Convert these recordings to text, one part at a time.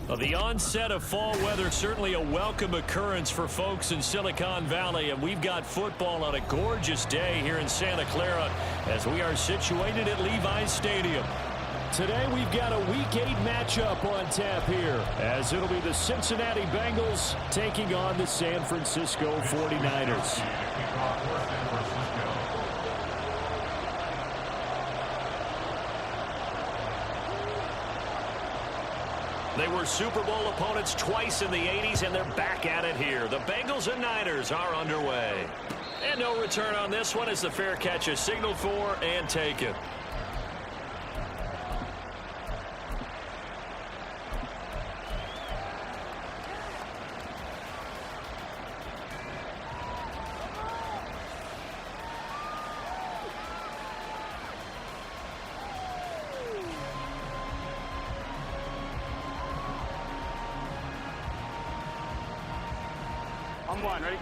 Well, the onset of fall weather, certainly a welcome occurrence for folks in Silicon Valley, and we've got football on a gorgeous day here in Santa Clara as we are situated at Levi's Stadium. Today we've got a Week 8 matchup on tap here, as it'll be the Cincinnati Bengals taking on the San Francisco 49ers. They were Super Bowl opponents twice in the 80s, and they're back at it here. The Bengals and Niners are underway. And no return on this one as the fair catch is signaled for and taken. On one, ready?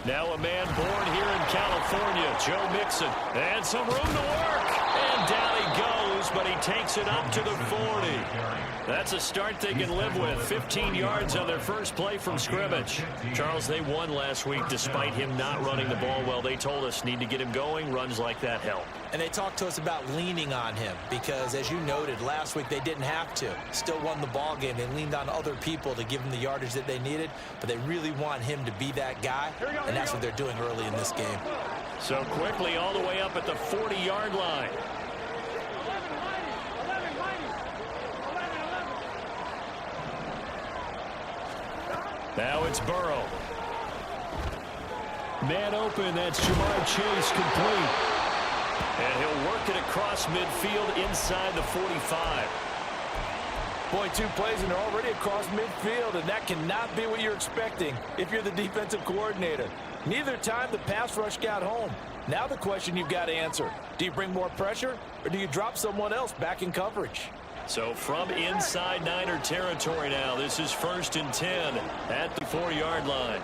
Now a man born here in California, Joe Mixon. And some room to work. And down he goes, but he takes it up to the 40. That's a start they can live with. 15 yards on their first play from scrimmage. Charles, they won last week despite him not running the ball well. They told us need to get him going. Runs like that help. And they talked to us about leaning on him because, as you noted, last week they didn't have to. Still won the ball game. They leaned on other people to give them the yardage that they needed, but they really want him to be that guy, and that's what they're doing early in this game. So quickly all the way up at the 40-yard line. Now it's Burrow. Man open, that's Jamar Chase complete. And he'll work it across midfield inside the 45. Boy, 2 plays and they're already across midfield, and that cannot be what you're expecting if you're the defensive coordinator. Neither time the pass rush got home. Now the question you've got to answer, do you bring more pressure or do you drop someone else back in coverage? So from inside Niner territory now, this is 1st and 10 at the 4-yard line.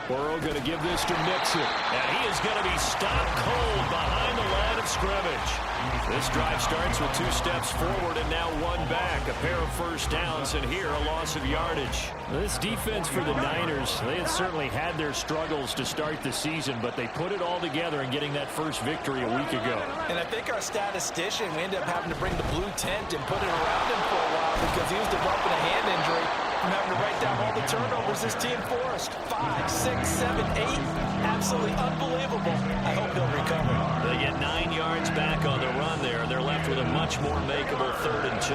Burrow going to give this to Mixon. And he is going to be stopped cold behind the line of scrimmage. This drive starts with 2 steps forward and now 1 back. A pair of first downs, and here a loss of yardage. This defense for the Niners, they had certainly had their struggles to start the season, but they put it all together in getting that first victory a week ago. And I think our statistician, we ended up having to bring the blue tent and put it around him for a while because he was developing a hand injury from having to write down all the turnovers this team forced. 5, 6, 7, 8. Absolutely unbelievable. I hope he'll recover. They get 9 yards back on the run there. They're left with a much more makeable 3rd and 2.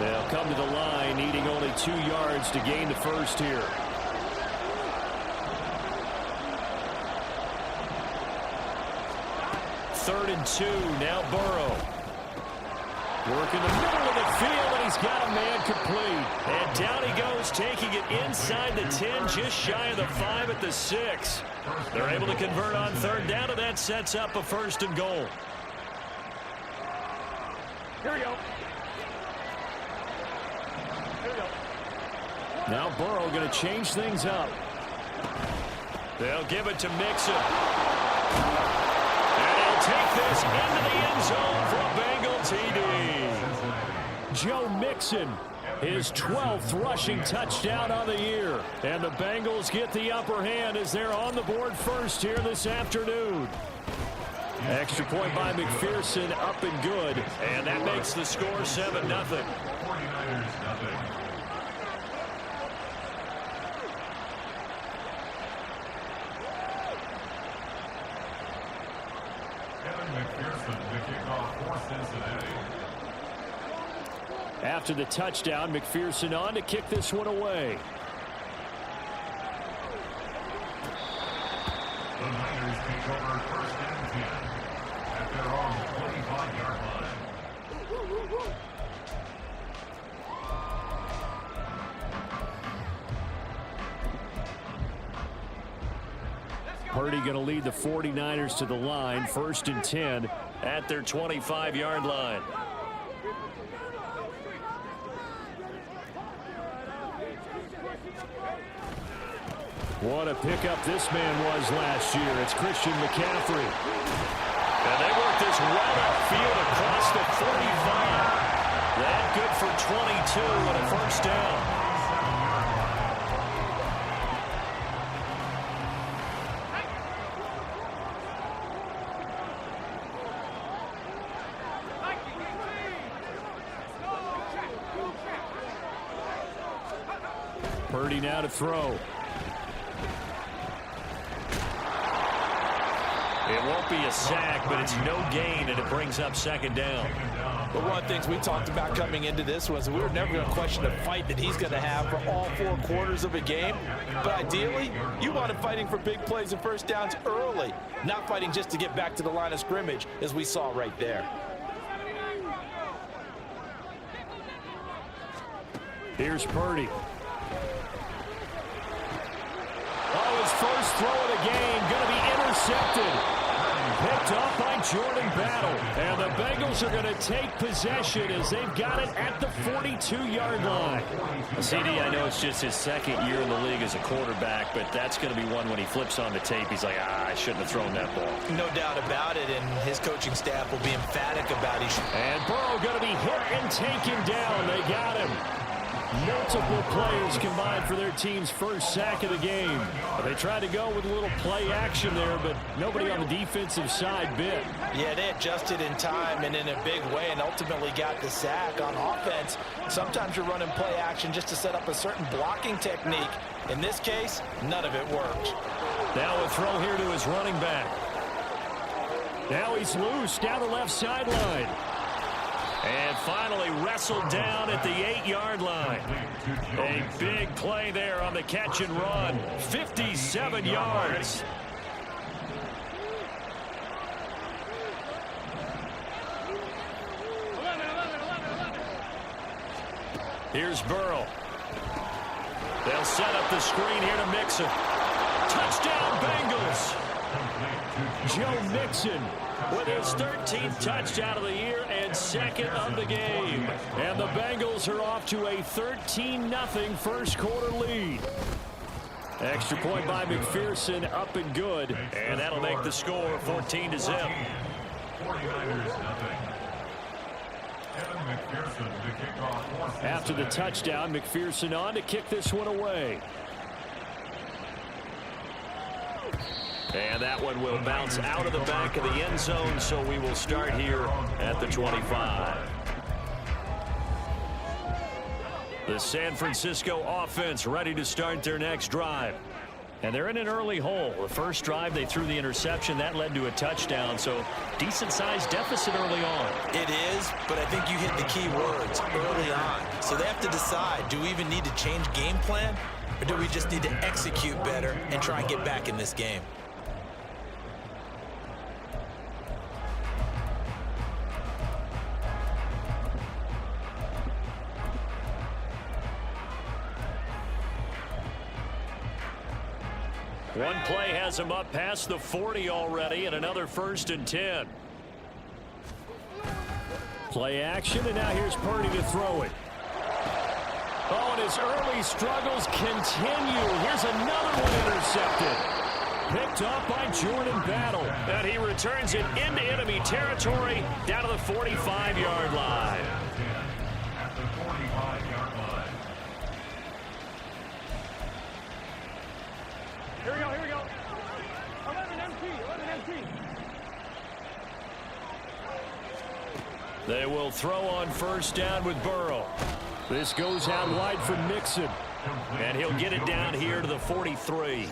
They'll come to the line, needing only 2 yards to gain the first here. Third and 2, now Burrow. Work in the middle of the field, and he's got a man complete. And down he goes, taking it inside the 10, just shy of the 5 at the 6. They're able to convert on 3rd down, and that sets up a 1st and goal. Here we go. Now Burrow going to change things up. They'll give it to Mixon. And he'll take this into the end zone for a Bengal TD. Joe Mixon, his 12th rushing touchdown on the year. And the Bengals get the upper hand as they're on the board first here this afternoon. Extra point by McPherson, up and good. And that makes the score 7-0. After the touchdown, McPherson on to kick this one away. The Niners take over 1st and 10 at their own 25-yard line. Purdy going to lead the 49ers to the line, 1st and 10 at their 25-yard line. What a pickup this man was last year. It's Christian McCaffrey. And they work this right upfield across the 45. That good for 22 and a first down. Purdy now to throw. It won't be a sack, but it's no gain, and it brings up second down. But one of the things we talked about coming into this was we were never going to question the fight that he's going to have for all 4 quarters of a game. But ideally, you want him fighting for big plays and first downs early, not fighting just to get back to the line of scrimmage, as we saw right there. Here's Purdy. Oh, his first throw of the game going to be intercepted. Picked up by Jordan Battle. And the Bengals are going to take possession as they've got it at the 42-yard line. CD, I know it's just his second year in the league as a quarterback, but that's going to be one when he flips on the tape. He's like, I shouldn't have thrown that ball. No doubt about it, and his coaching staff will be emphatic about it. And Burrow going to be hit and taken down. They got him. Multiple players combined for their team's first sack of the game. They tried to go with a little play action there, but nobody on the defensive side bit. Yeah, they adjusted in time and in a big way and ultimately got the sack. On offense, sometimes you're running play action just to set up a certain blocking technique. In this case, none of it worked. Now a throw here to his running back. Now he's loose down the left sideline. And finally wrestled down at the 8-yard line. A big play there on the catch and run. 57 yards. Here's Burrow. They'll set up the screen here to Mixon. Touchdown, Bengals. Joe Mixon with his 13th touchdown of the year and second of the game. And the Bengals are off to a 13-0 first quarter lead. Extra point by McPherson, up and good. And that'll make the score 14-0. 49ers nothing. After the touchdown, McPherson on to kick this one away. And that one will bounce out of the back of the end zone, so we will start here at the 25. The San Francisco offense ready to start their next drive. And they're in an early hole. The first drive, they threw the interception. That led to a touchdown, so decent-sized deficit early on. It is, but I think you hit the key words, early on. So they have to decide, do we even need to change game plan, or do we just need to execute better and try and get back in this game? One play has him up past the 40 already, and another 1st and 10. Play action, and now here's Purdy to throw it. Oh, and his early struggles continue. Here's another one intercepted. Picked up by Jordan Battle. And he returns it into enemy territory down to the 45-yard line. At the 45-yard line. Here we go. 11 empty. They will throw on first down with Burrow. This goes out wide for Mixon. And he'll get it down here to the 43.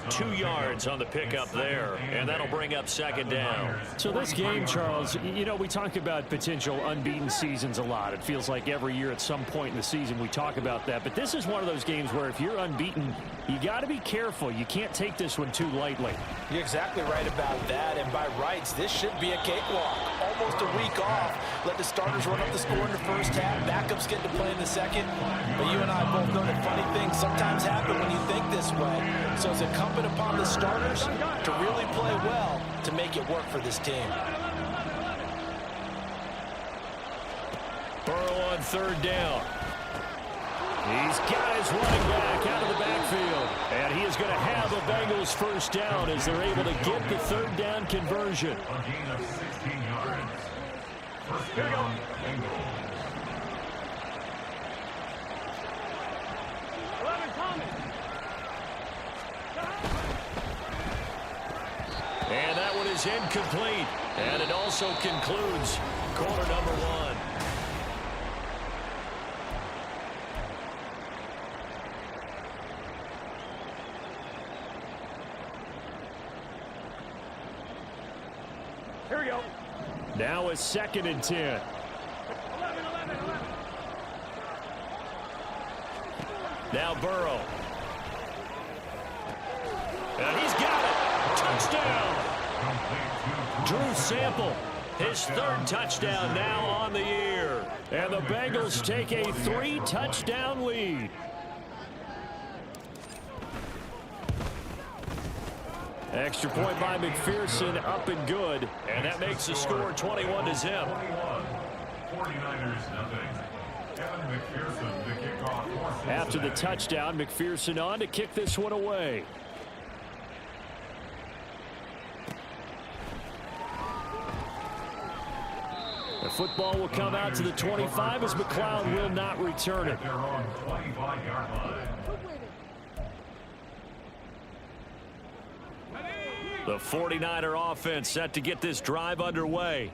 2 yards on the pickup there. And that'll bring up second down. So this game, Charles, you know, we talk about potential unbeaten seasons a lot. It feels like every year at some point in the season we talk about that. But this is one of those games where if you're unbeaten, you got to be careful. You can't take this one too lightly. You're exactly right about that. And by rights, this should be a cakewalk. Almost a week off. Let the starters run up the score in the first half. Backups get to play in the second. But you and I both know that funny things sometimes happen when you think this way. So it's incumbent upon the starters to really play well to make it work for this team. Burrow on third down. He's got his running back out of the backfield. And he is going to have the Bengals first down as they're able to get the third down conversion. A gain of 16 yards. First down, Bengals. 11 coming. And that one is incomplete. And it also concludes quarter number one. Here we go. Now a 2nd and 10. 11. Now Burrow. And he's got it. Touchdown. Drew Sample, his 3rd touchdown now on the year. And the Bengals take a 3-touchdown lead. Extra point by McPherson, up and good. And that makes the score 21-0. 49ers nothing. Kevin McPherson, the kickoff for Cincinnati. After the touchdown, McPherson on to kick this one away. The football will come out to the 25 as McLeod will not return it. They're on 25-yard line. The 49er offense set to get this drive underway.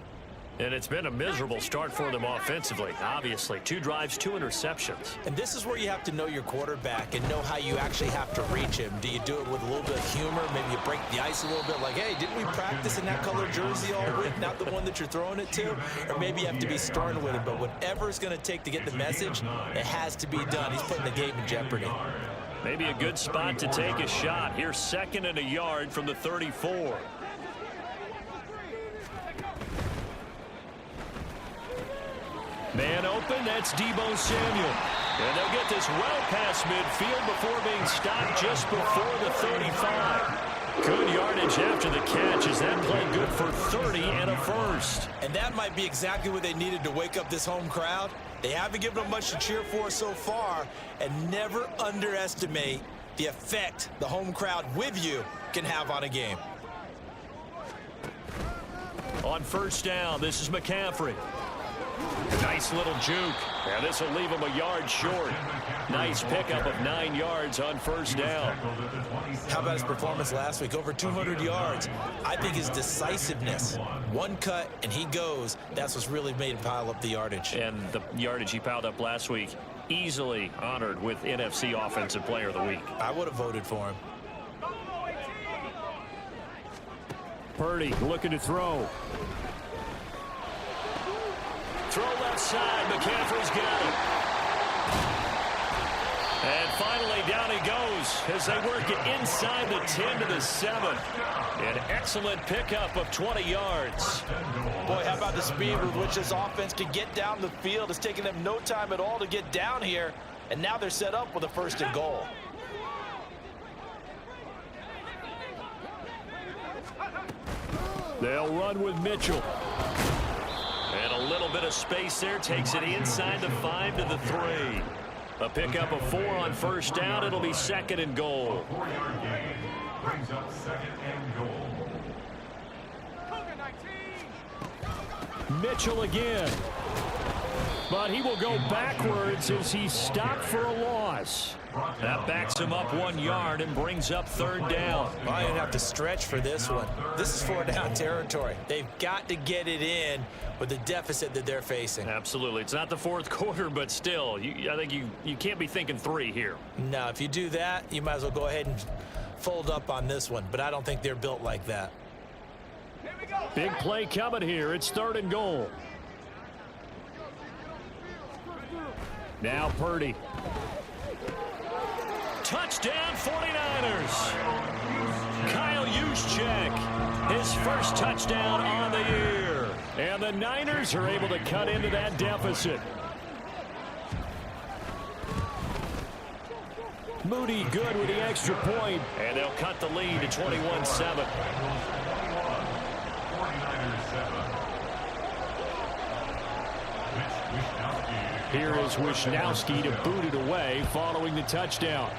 And it's been a miserable start for them offensively. Obviously, 2 drives, 2 interceptions. And this is where you have to know your quarterback and know how you actually have to reach him. Do you do it with a little bit of humor? Maybe you break the ice a little bit like, hey, didn't we practice in that color jersey all week, not the one that you're throwing it to? Or maybe you have to be stern with him. But whatever it's going to take to get the message, it has to be done. He's putting the game in jeopardy. Maybe a good spot to take a shot. Here's 2nd and a yard from the 34. Man open, that's Deebo Samuel. And they'll get this well past midfield before being stopped just before the 35. Good yardage after the catch as that play good for 30 and a first. And that might be exactly what they needed to wake up this home crowd. They haven't given them much to cheer for so far, and never underestimate the effect the home crowd with you can have on a game. On first down, this is McCaffrey. Nice little juke. And this will leave him a yard short. Nice pickup of 9 yards on first down. How about his performance last week? Over 200 yards. I think his decisiveness, one cut and he goes, that's what's really made him pile up the yardage. And the yardage he piled up last week, easily honored with NFC Offensive Player of the Week. I would have voted for him. Purdy looking to throw. Throw left side. McCaffrey's got it. And finally down he goes as they work it inside the 10 to the 7. An excellent pickup of 20 yards. Boy, how about the speed with which this offense can get down the field? It's taking them no time at all to get down here. And now they're set up with a 1st and goal. They'll run with Mitchell. And a little bit of space there takes it inside the 5 to the 3. A pickup of 4 on first down. It'll be 2nd and goal. 4-yard gain brings up 2nd and goal. Mitchell again. But he will go backwards as he's stopped for a loss. That backs him up 1 yard and brings up 3rd down. I didn't have to stretch for this one. This is 4-down territory. They've got to get it in with the deficit that they're facing. Absolutely. It's not the 4th quarter, but still, I think you can't be thinking 3 here. No, if you do that, you might as well go ahead and fold up on this one. But I don't think they're built like that. Big play coming here. It's 3rd and goal. Now Purdy. Touchdown 49ers. Kyle Juszczyk, his first touchdown on the year. And the Niners are able to cut into that deficit. Moody good with the extra point. And they'll cut the lead to 21-7. Here is Wisnowski to boot it away following the touchdown.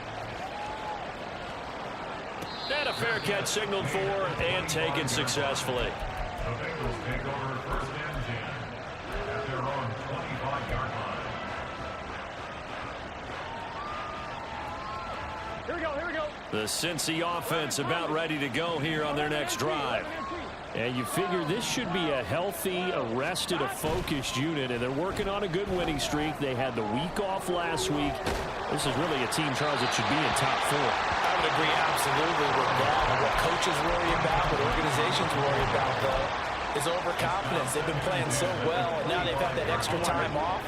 And a fair catch signaled for and taken successfully. The Bengals take over first and 10 at their own 25-yard line. Here we go, here we go. The Cincy offense about ready to go here on their next drive. And you figure this should be a healthy, arrested, a focused unit, and they're working on a good winning streak. They had the week off last week. This is really a team, Charles, that should be in top 4. I would agree absolutely with that. And what coaches worry about, what organizations worry about, though, is overconfidence. They've been playing so well, and now they've had that extra time off.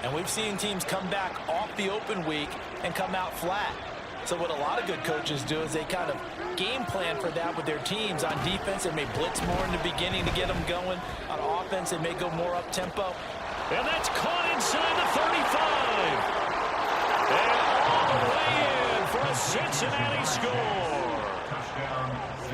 And we've seen teams come back off the open week and come out flat. So what a lot of good coaches do is they kind of game plan for that with their teams. On defense, they may blitz more in the beginning to get them going. On offense, they may go more up-tempo. And that's caught inside the 35. And all the way in for a Cincinnati score.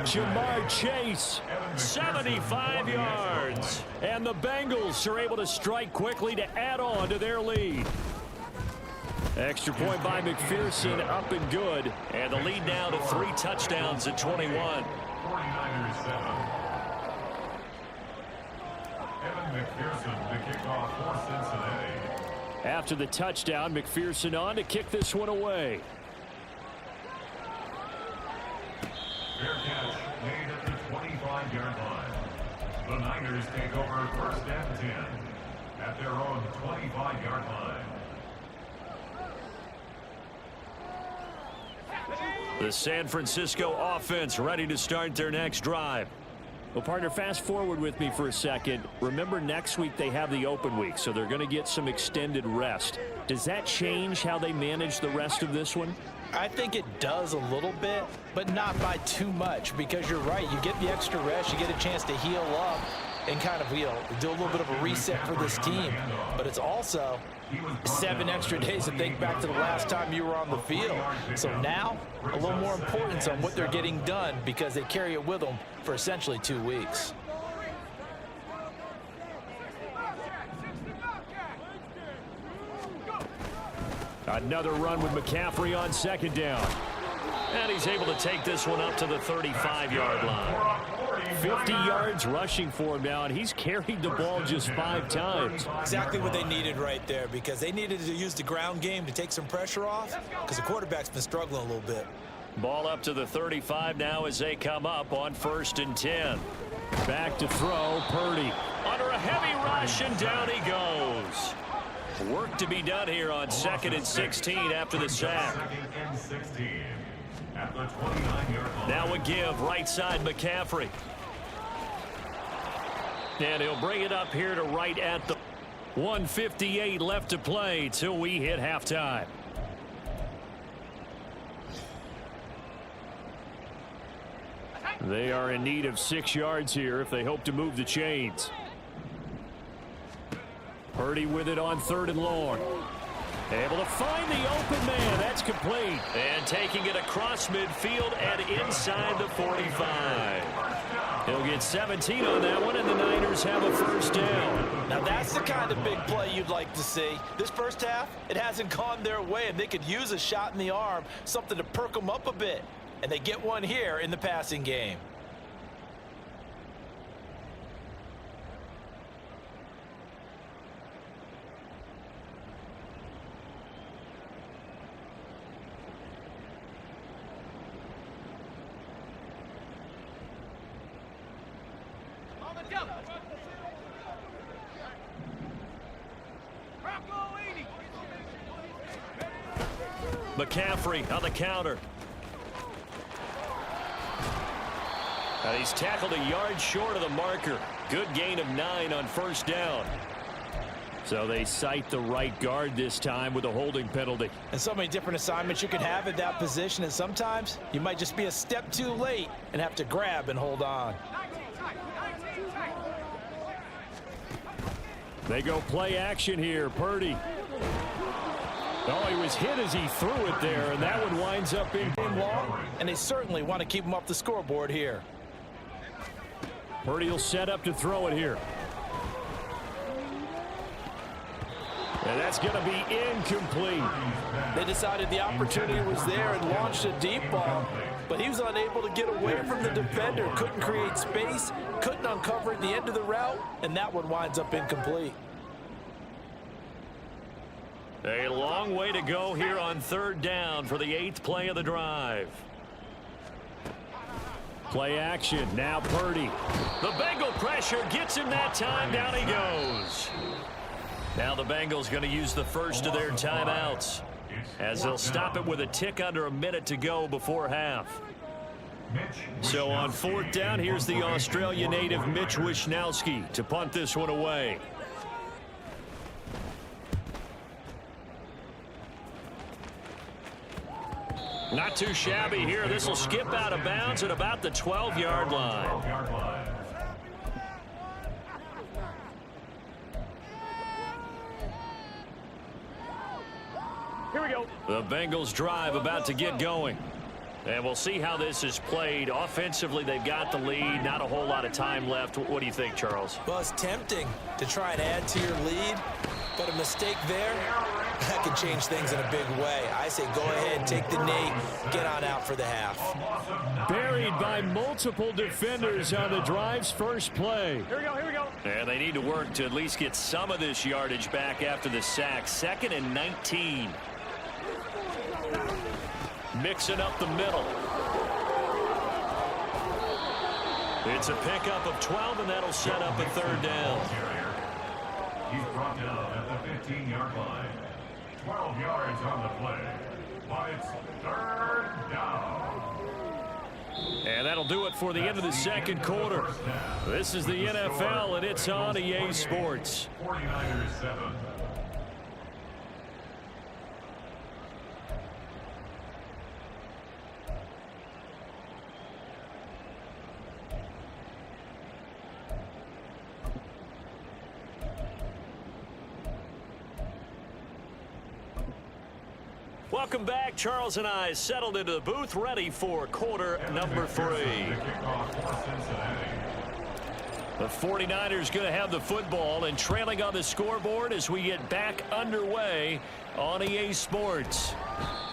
Jamar Chase, 75 yards. And the Bengals are able to strike quickly to add on to their lead. Extra point by McPherson, up and good. And the lead now to 3 touchdowns at 21. 49ers 7. Evan McPherson, the kickoff for Cincinnati. After the touchdown, McPherson on to kick this one away. Fair catch made at the 25-yard line. The Niners take over first and 10 at their own 25-yard line. The San Francisco offense ready to start their next drive. Well, partner, fast forward with me for a second. Remember, next week they have the open week, so they're going to get some extended rest. Does that change how they manage the rest of this one? I think it does a little bit, but not by too much, because you're right. You get the extra rest, you get a chance to heal up and kind of, do a little bit of a reset for this team. But it's also 7 extra days to think back to the last time you were on the field. So now, a little more importance on what they're getting done, because they carry it with them for essentially 2 weeks. Another run with McCaffrey on second down. And he's able to take this one up to the 35-yard line. 50 yards rushing for him now, and he's carried the ball just 5 times. Exactly what they needed right there, because they needed to use the ground game to take some pressure off, because the quarterback's been struggling a little bit. Ball up to the 35 now as they come up on 1st and 10. Back to throw, Purdy. Under a heavy rush, and down he goes. Work to be done here on 2nd and 16 after the sack. 2nd and 16 at the 29-yard line. Now a give, right side McCaffrey. And he'll bring it up here to right at the 1:58 left to play till we hit halftime. They are in need of 6 yards here if they hope to move the chains. Purdy with it on 3rd and long. Able to find the open man. That's complete. And taking it across midfield and inside the 45. He'll get 17 on that one, and the Niners have a 1st down. Now that's the kind of big play you'd like to see. This first half, it hasn't gone their way, and they could use a shot in the arm, something to perk them up a bit. And they get one here in the passing game. McCaffrey on the counter. And he's tackled a yard short of the marker. Good gain of 9 on 1st down. So they cite the right guard this time with a holding penalty. And so many different assignments you can have at that position, and sometimes you might just be a step too late and have to grab and hold on. They go play action here. Purdy. Oh, he was hit as he threw it there, and that one winds up in long, and they certainly want to keep him off the scoreboard here. Purdy will set up to throw it here. And that's going to be incomplete. They decided the opportunity was there and launched a deep ball, but he was unable to get away from the defender. Couldn't create space, couldn't uncover at the end of the route, and that one winds up incomplete. A long way to go here on third down for the 8th play of the drive. Play action, now Purdy. The Bengal pressure gets him that time, down he goes. Now the Bengals going to use the first of their timeouts, as they'll stop it with a tick under a minute to go before half. So on 4th down, here's the Australia native Mitch Wishnowsky to punt this one away. Not too shabby here. This will skip out of bounds at about the 12-yard line. Here we go. The Bengals drive about to get going. And we'll see how this is played. Offensively, they've got the lead. Not a whole lot of time left. What do you think, Charles? Well, it's tempting to try and add to your lead, but a mistake there, that could change things in a big way. I say go ahead, take the knee, get on out for the half. Buried by multiple defenders on the drive's first play. Here we go, here we go. And they need to work to at least get some of this yardage back after the sack. 2nd and 19. Mixing up the middle. It's a pickup of 12, and that'll set up a 3rd down. He's brought down at the 15-yard line. 12 yards on the play, but it's 3rd down. And that'll do it for the end of the second quarter. This is the NFL, and it's on EA Sports. 49ers 7. Welcome back. Charles and I settled into the booth, ready for quarter number 3. The 49ers going to have the football and trailing on the scoreboard as we get back underway on EA Sports.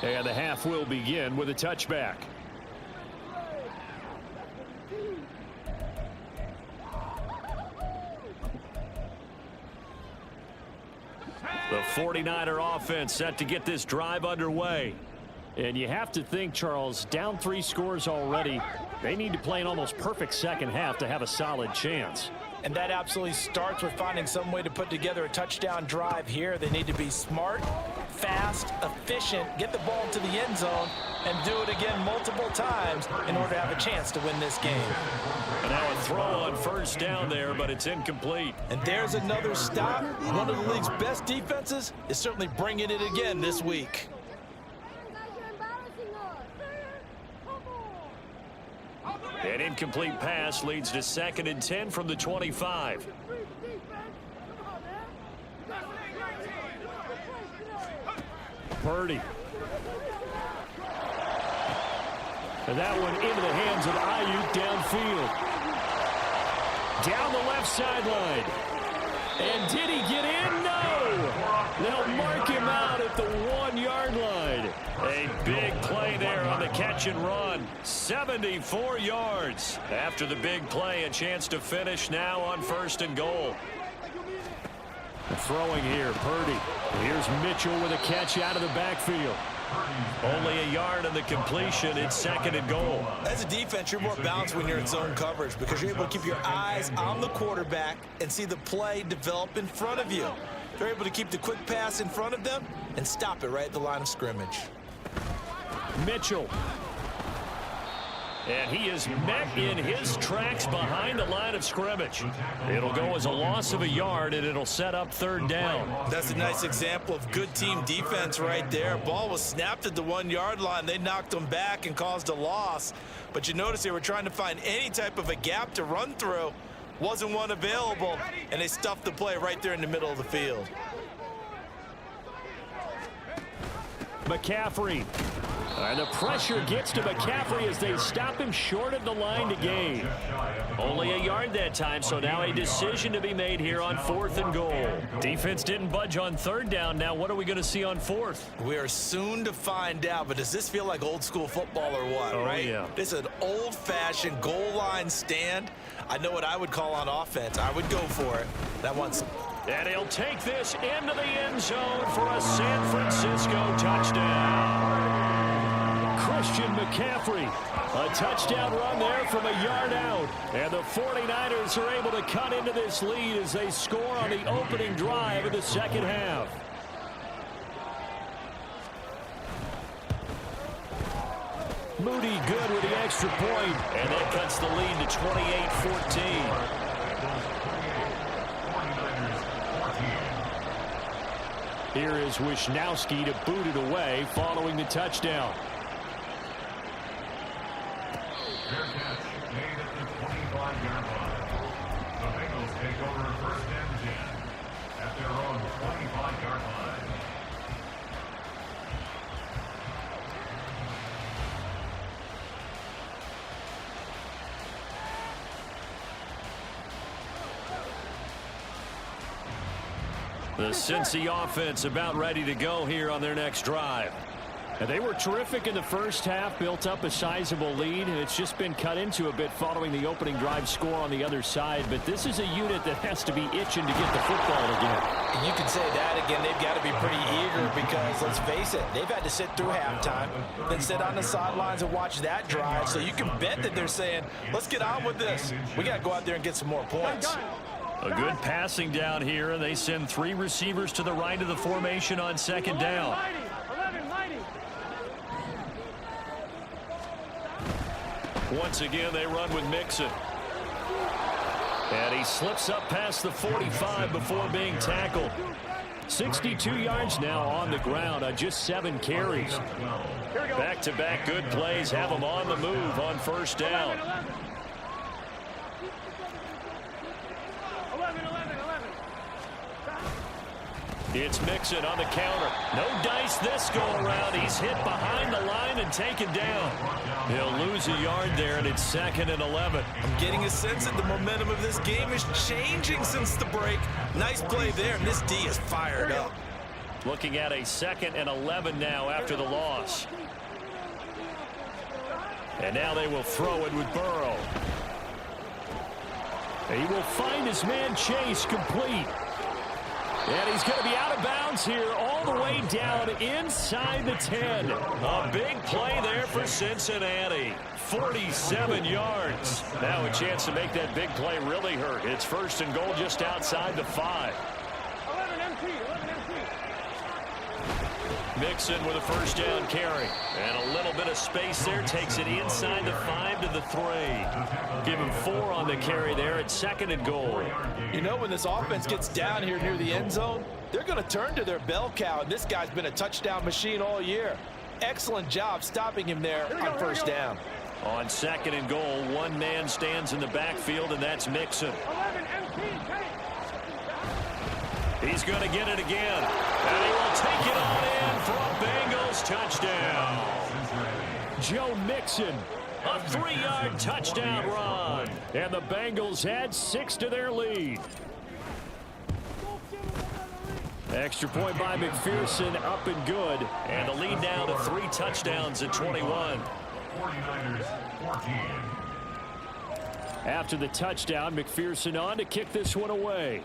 And the half will begin with a touchback. The 49er offense set to get this drive underway. And you have to think, Charles, down 3 scores already. They need to play an almost perfect second half to have a solid chance. And that absolutely starts with finding some way to put together a touchdown drive here. They need to be smart, fast, efficient, get the ball to the end zone, and do it again multiple times in order to have a chance to win this game. And now a throw on first down there, but it's incomplete. And there's another stop. One of the league's best defenses is certainly bringing it again this week. An incomplete pass leads to 2nd and 10 from the 25. Purdy. And that one into the hands of Ayuk downfield. Down the left sideline. And did he get in? No! They'll mark him out at the 1-yard line. A big play there on the catch and run. 74 yards. After the big play, a chance to finish now on 1st and goal. Throwing here, Purdy. Here's Mitchell with a catch out of the backfield. Only a yard on the completion. It's 2nd and goal. As a defense, you're more balanced when you're in zone coverage because you're able to keep your eyes on the quarterback and see the play develop in front of you. They're able to keep the quick pass in front of them and stop it right at the line of scrimmage. Mitchell. And he is met in his tracks behind the line of scrimmage. It'll go as a loss of a yard, and it'll set up 3rd down. That's a nice example of good team defense right there. Ball was snapped at the 1-yard line. They knocked them back and caused a loss. But you notice they were trying to find any type of a gap to run through. Wasn't one available, and they stuffed the play right there in the middle of the field. McCaffrey. And the pressure gets to McCaffrey as they stop him short of the line to gain. Only a yard that time, so now a decision to be made here on 4th and goal. Defense didn't budge on 3rd down. Now what are we going to see on 4th? We are soon to find out, but does this feel like old school football or what, right? Yeah. This is an old-fashioned goal line stand. I know what I would call on offense. I would go for it. That one's... And he'll take this into the end zone for a San Francisco touchdown. Christian McCaffrey, a touchdown run there from a yard out. And the 49ers are able to cut into this lead as they score on the opening drive of the second half. Moody good with the extra point, and that cuts the lead to 28-14. Here is Wisnowski to boot it away following the touchdown. Fair catch made at the 25-yard line. The Bengals take over 1st and 10 at their own 25-yard line. The Cincy offense about ready to go here on their next drive. And they were terrific in the first half, built up a sizable lead, and it's just been cut into a bit following the opening drive score on the other side. But this is a unit that has to be itching to get the football again. You can say that again. They've got to be pretty eager because, let's face it, they've had to sit through halftime, then sit on the sidelines and watch that drive. So you can bet that they're saying, let's get on with this. We got to go out there and get some more points. A good passing down here, and they send 3 receivers to the right of the formation on 2nd down. 11, mighty. Once again, they run with Mixon. And he slips up past the 45 before being tackled. 62 yards now on the ground on just 7 carries. Back-to-back good plays have him on the move on 1st down. 11. It's Mixon on the counter. No dice this go around. He's hit behind the line and taken down. He'll lose a yard there, and it's 2nd and 11. I'm getting a sense that the momentum of this game is changing since the break. Nice play there, and this D is fired up. Looking at a 2nd and 11 now after the loss. And now they will throw it with Burrow. He will find his man Chase complete. And he's going to be out of bounds here all the way down inside the 10. A big play there for Cincinnati. 47 yards. Now a chance to make that big play really hurt. It's 1st and goal just outside the 5. 11 MT. Mixon with a 1st down carry. And a little bit of space there. Takes it inside the 5 to the 3. Give him 4 on the carry there at 2nd and goal. You know, when this offense gets down here near the end zone, they're going to turn to their bell cow, and this guy's been a touchdown machine all year. Excellent job stopping him there on 1st down. On 2nd and goal, one man stands in the backfield, and that's Mixon. 11 MT. He's going to get it again. And he will take it on in for a Bengals touchdown. Joe Mixon, a 3-yard touchdown run. And the Bengals add 6 to their lead. Extra point by McPherson, up and good. And the lead now to 3 touchdowns at 21. 49ers 14. After the touchdown, McPherson on to kick this one away.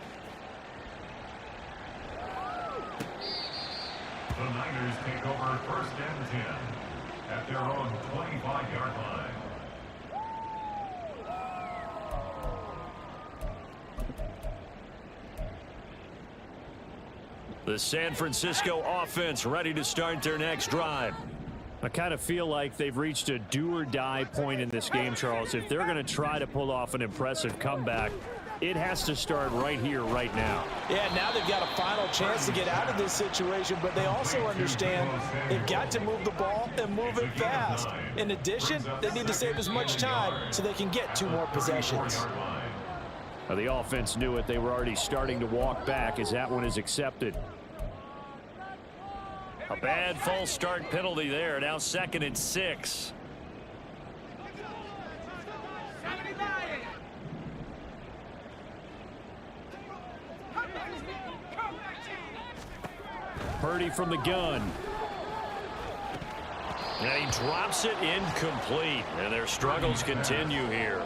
The Niners take over 1st and 10 at their own 25-yard line. The San Francisco offense ready to start their next drive. I kind of feel like they've reached a do-or-die point in this game, Charles. If they're going to try to pull off an impressive comeback, it has to start right here, right now. Yeah, now they've got a final chance to get out of this situation, but they also understand they've got to move the ball and move it fast. In addition, they need to save as much time so they can get 2 more possessions. The offense knew it. They were already starting to walk back as that one is accepted. A bad false start penalty there. Now 2nd and 6. Purdy from the gun. And he drops it incomplete. And their struggles continue here.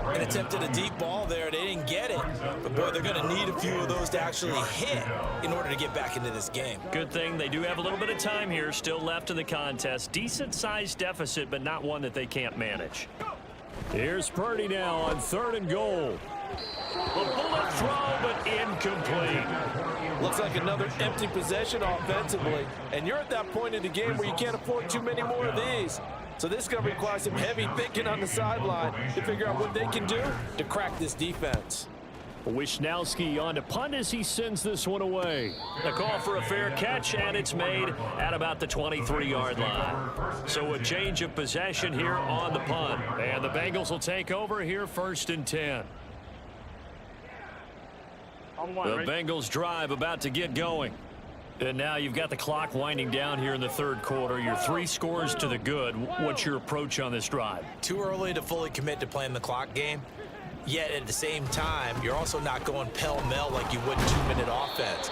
And attempted a deep ball there. They didn't get it. But, boy, they're going to need a few of those to actually hit in order to get back into this game. Good thing they do have a little bit of time here still left in the contest. Decent-sized deficit, but not one that they can't manage. Here's Purdy now on 3rd and goal. A bullet throw, but incomplete. Looks like another empty possession offensively. And you're at that point in the game where you can't afford too many more of these. So this is going to require some heavy thinking on the sideline to figure out what they can do to crack this defense. Wisnowski on to punt as he sends this one away. A call for a fair catch, and it's made at about the 23-yard line. So a change of possession here on the punt. And the Bengals will take over here 1st and 10. The Bengals drive about to get going. And now you've got the clock winding down here in the 3rd quarter. Your 3 scores to the good. What's your approach on this drive? Too early to fully commit to playing the clock game. Yet at the same time, you're also not going pell-mell like you would 2-minute offense.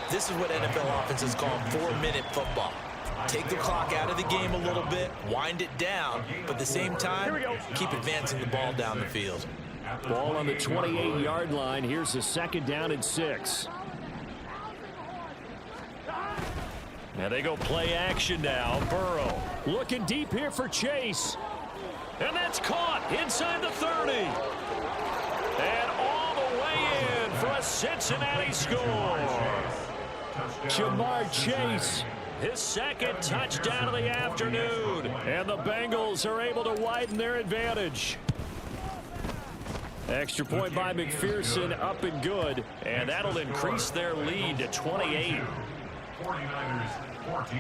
This is what NFL offenses call 4-minute football. Take the clock out of the game a little bit, wind it down, but at the same time, keep advancing the ball down the field. Ball on the 28-yard line. Here's the 2nd down and 6. Now they go play action now. Burrow looking deep here for Chase. And that's caught inside the 30. And all the way in for a Cincinnati score. Jamar Chase, his 2nd touchdown of the afternoon. And the Bengals are able to widen their advantage. Extra point by McPherson, up and good. And that'll increase their lead to 28. 49ers 14.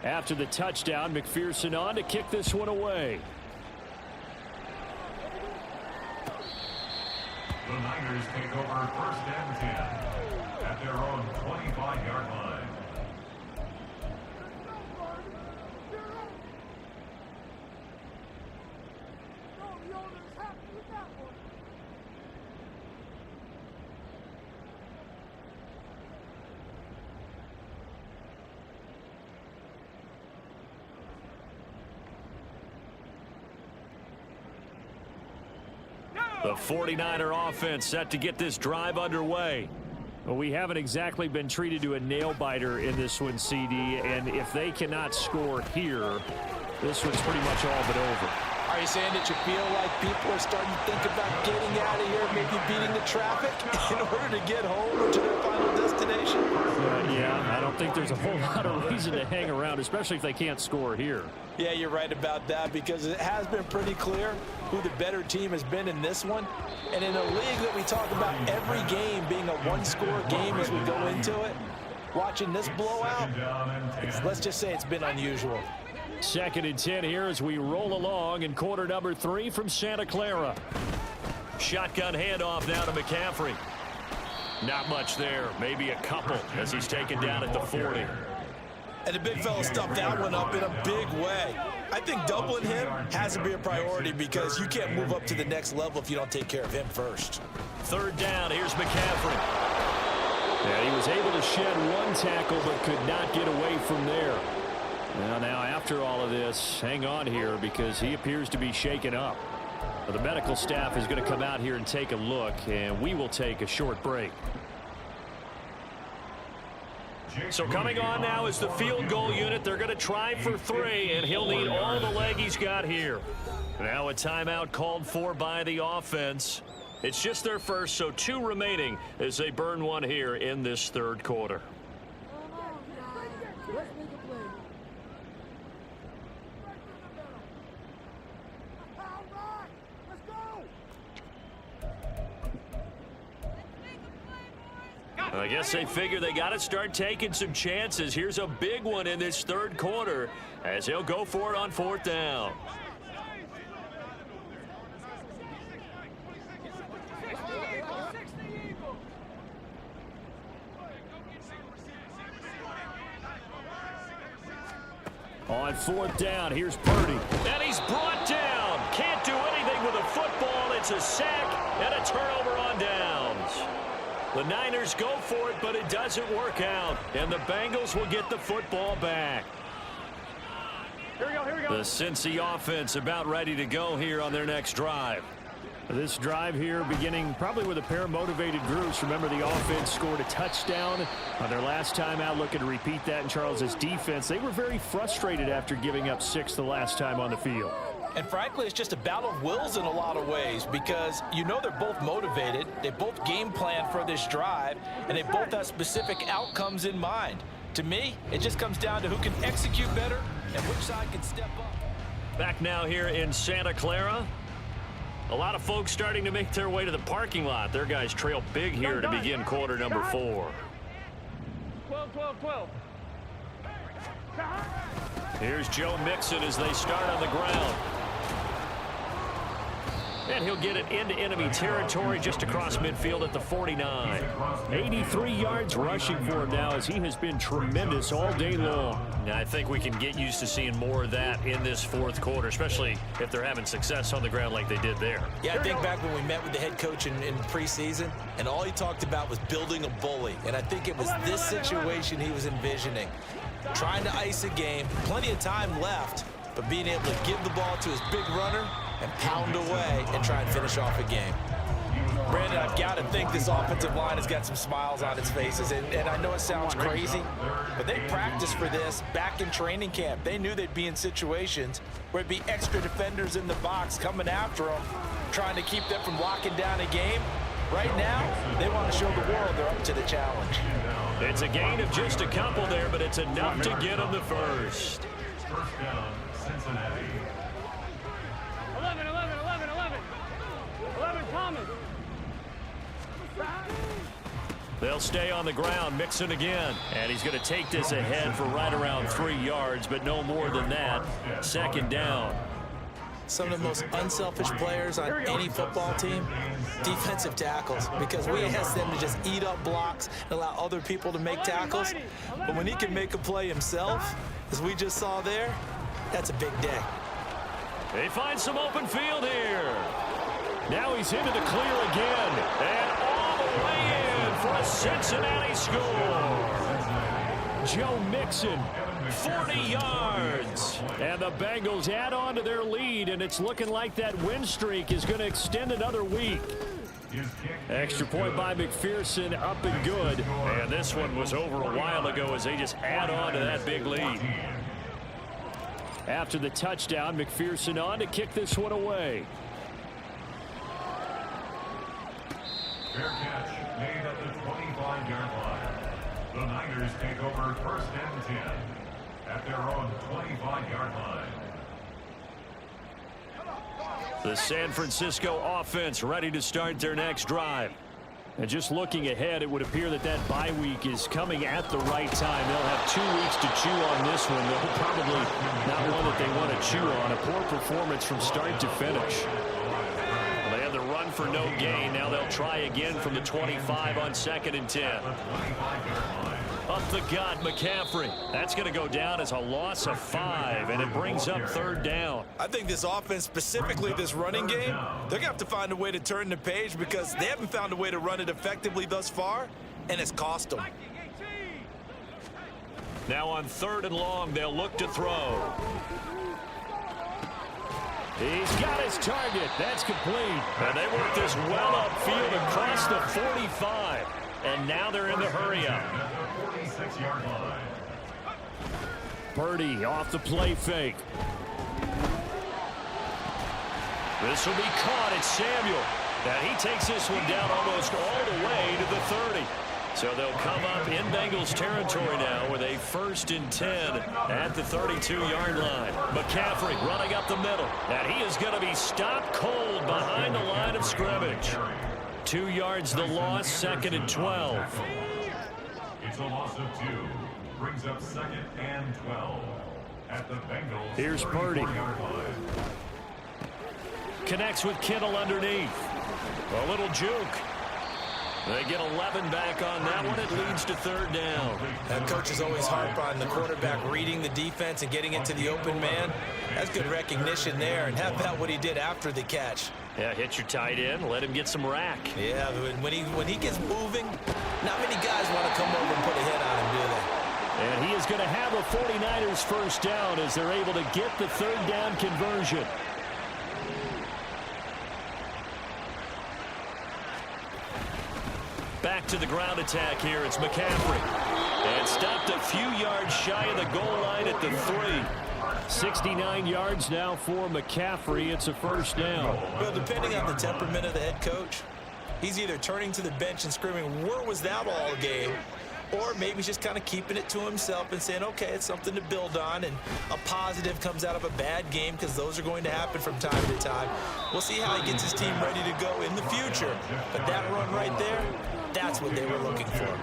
After the touchdown, McPherson on to kick this one away. The Niners take over 1st and 10 at their own 25-yard line. The 49er offense set to get this drive underway. Well, we haven't exactly been treated to a nail-biter in this one, CD, and if they cannot score here, this one's pretty much all but over. Are you saying that you feel like people are starting to think about getting out of here, maybe beating the traffic in order to get home or to their final destination? Yeah, I don't think there's a whole lot of reason to hang around, especially if they can't score here. Yeah, you're right about that, because it has been pretty clear who the better team has been in this one. And in a league that we talk about every game being a one-score game as we go into it, watching this blowout, let's just say it's been unusual. 2nd and 10 here as we roll along in quarter number 3 from Santa Clara. Shotgun handoff now to McCaffrey. Not much there, maybe a couple as he's taken down at the 40. And the big fella stuffed that one up in a big way. I think doubling him has to be a priority, because you can't move up to the next level if you don't take care of him first. 3rd down, here's McCaffrey. And he was able to shed one tackle but could not get away from there. Well, now after all of this, hang on here because he appears to be shaken up. The medical staff is going to come out here and take a look, and we will take a short break. So coming on now is the field goal unit. They're going to try for 3, and he'll need all the leg he's got here. Now a timeout called for by the offense. It's just their first, so 2 remaining as they burn one here in this 3rd quarter. I guess they figure they got to start taking some chances. Here's a big one in this 3rd quarter as he'll go for it on 4th down. On fourth down, here's Purdy. And he's brought down. Can't do anything with a football. It's a sack and a turnover on downs. The Niners go for it, but it doesn't work out. And the Bengals will get the football back. Here we go. The Cincy offense about ready to go here on their next drive. This drive here beginning probably with a pair of motivated groups. Remember, the offense scored a touchdown on their last time out, looking to repeat that in Charles's defense. They were very frustrated after giving up 6 the last time on the field. And frankly, it's just a battle of wills in a lot of ways because you know they're both motivated. They both game plan for this drive, and they both have specific outcomes in mind. To me, it just comes down to who can execute better and which side can step up. Back now here in Santa Clara. A lot of folks starting to make their way to the parking lot. Their guys trail big here to begin quarter number 4. 12. Here's Joe Mixon as they start on the ground. And he'll get it into enemy territory just across midfield at the 49. 83 yards rushing for him now as he has been tremendous all day long. Now, I think we can get used to seeing more of that in this fourth quarter, especially if they're having success on the ground like they did there. Yeah, I think back when we met with the head coach in preseason, and all he talked about was building a bully. And I think it was this situation he was envisioning. Trying to ice a game, plenty of time left, but being able to give the ball to his big runner and pound away and try and finish off a game. Brandon, I've got to think this offensive line has got some smiles on its faces, and I know it sounds crazy, but they practiced for this back in training camp. They knew they'd be in situations where it'd be extra defenders in the box coming after them, trying to keep them from locking down a game. Right now, they want to show the world they're up to the challenge. It's a gain of just a couple there, but it's enough to get them the first. First down, Cincinnati. 11 Thomas. They'll stay on the ground. Mixon again. And he's going to take this ahead for right around 3 yards, but no more than that. Second down. Some of the most unselfish players on any football team, defensive tackles, because we ask them to just eat up blocks and allow other people to make tackles. But when he can make a play himself, as we just saw there, that's a big day. They find some open field here. Now he's into the clear again. And all the way in for a Cincinnati score. Joe Mixon, 40 yards. And the Bengals add on to their lead, and it's looking like that win streak is going to extend another week. Extra point by McPherson, up and good. And this one was over a while ago as they just add on to that big lead. After the touchdown, McPherson on to kick this one away. Fair catch made at the 25-yard line. The Niners take over first and 10 at their own 25-yard line. The San Francisco offense ready to start their next drive. And just looking ahead, it would appear that that bye week is coming at the right time. They'll have 2 weeks to chew on this one. They'll probably not one that they want to chew on. A poor performance from start to finish. Well, they had the run for no gain. Now they'll try again from the 25 on 2nd and 10. Up the gut, McCaffrey. That's going to go down as a loss of 5, and it brings up 3rd down. I think this offense, specifically this running game, they're going to have to find a way to turn the page because they haven't found a way to run it effectively thus far, and it's cost them. Now on 3rd and long, they'll look to throw. He's got his target. That's complete. And they work this well upfield across the 45. And now they're in the hurry-up. 46-yard line. Purdy off the play fake. This will be caught. It's Samuel. And he takes this one down almost all the way to the 30. So they'll come up in Bengals territory now with a 1st and 10 at the 32-yard line. McCaffrey running up the middle. And he is going to be stopped cold behind the line of scrimmage. 2 yards the loss, 2nd and 12. It's a loss of 2. Brings up 2nd and 12 at the Bengals. Here's Purdy. 34-yard line. Connects with Kittle underneath. A little juke. They get 11 back on that one. It leads to third down. Coaches always harp on the quarterback reading the defense and getting it to the open man. That's good recognition there. And how about what he did after the catch? Yeah, hit your tight end. Let him get some rack. Yeah, when he gets moving, not many guys want to come over and put a hit on him, do they? And he is going to have a 49ers first down as they're able to get the third down conversion. Back to the ground attack here. It's McCaffrey. And stopped a few yards shy of the goal line at the 3. 69 yards now for McCaffrey. It's a first down. Well, depending on the temperament of the head coach, he's either turning to the bench and screaming, where was that all game? Or maybe he's just kind of keeping it to himself and saying, okay, it's something to build on, and a positive comes out of a bad game because those are going to happen from time to time. We'll see how he gets his team ready to go in the future. But that run right there, that's what they were looking for.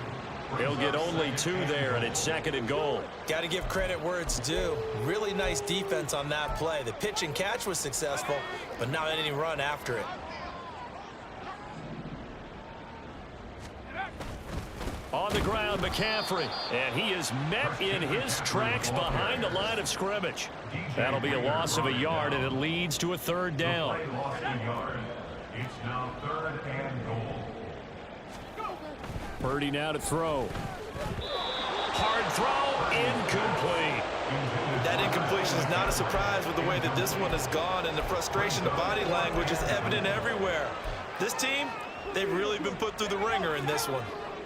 He'll get only 2 there, and it's second and goal. Got to give credit where it's due. Really nice defense on that play. The pitch and catch was successful, but not any run after it. On the ground, McCaffrey, and he is met in his tracks behind the line of scrimmage. That'll be a loss of a yard, and it leads to a third down. It's now third and goal. Purdy now to throw. Hard throw, incomplete. That incompletion is not a surprise with the way that this one has gone, and the frustration, the body language is evident everywhere. This team, they've really been put through the ringer in this one.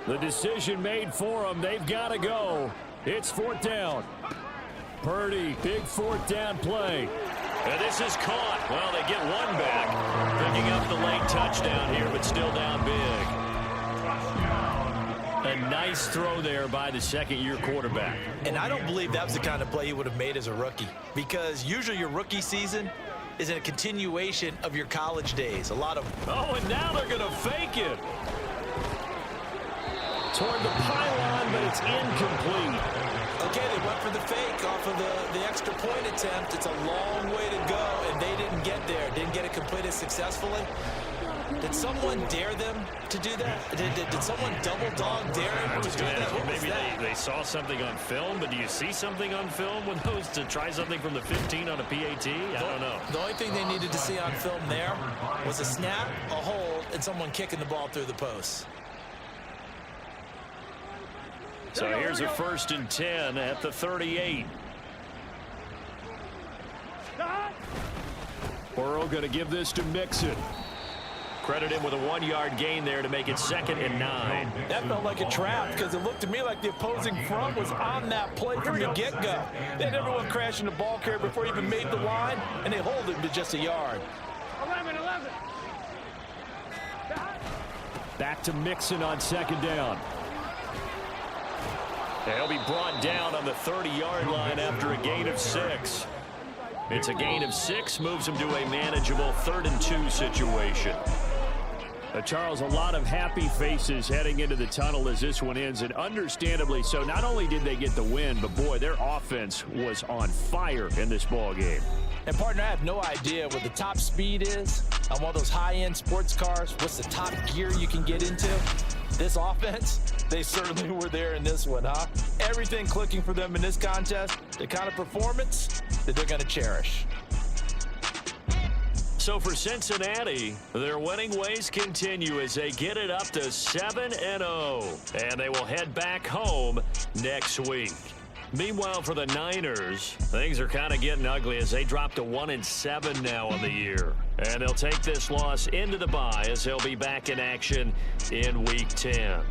The decision made for them. They've got to go. It's fourth down. Purdy, big fourth down play. And this is caught. Well, they get one back. Picking up the late touchdown here, but still down big. A nice throw there by the second-year quarterback. And I don't believe that was the kind of play he would have made as a rookie, because usually your rookie season is a continuation of your college days. A lot of... Oh, and now they're going to fake it. Toward the pylon, but it's incomplete. Okay, they went for the fake off of the extra point attempt. It's a long way to go, and they didn't get there. Didn't get it completed successfully. Did someone dare them to do that? Did someone double dog dare them to do that? What was maybe that? they saw something on film, but do you see something on film with those to try something from the 15 on a PAT? I don't know. The only thing they needed to see on film there was a snap, a hold, and someone kicking the ball through the post. So here's a first and 10 at the 38. Burrow going to give this to Mixon. Credit him with a 1-yard gain there to make it second and 9. That felt like a trap because it looked to me like the opposing front was on that play from the get-go. They had everyone crashing the ball carrier before he even made the line, and they hold him to just a yard. 11. Back to Mixon on second down. He'll be brought down on the 30-yard line after a gain of 6. It's a gain of 6, moves him to a manageable 3rd and 2 situation. Charles, a lot of happy faces heading into the tunnel as this one ends, and understandably so. Not only did they get the win, but boy, their offense was on fire in this ball game. And partner, I have no idea what the top speed is on one of those high-end sports cars. What's the top gear you can get into? This offense, they certainly were there in this one, huh? Everything clicking for them in this contest, the kind of performance that they're going to cherish. So for Cincinnati, their winning ways continue as they get it up to 7-0, and they will head back home next week. Meanwhile, for the Niners, things are kind of getting ugly as they drop to 1-7 now on the year. And they'll take this loss into the bye as they'll be back in action in Week 10.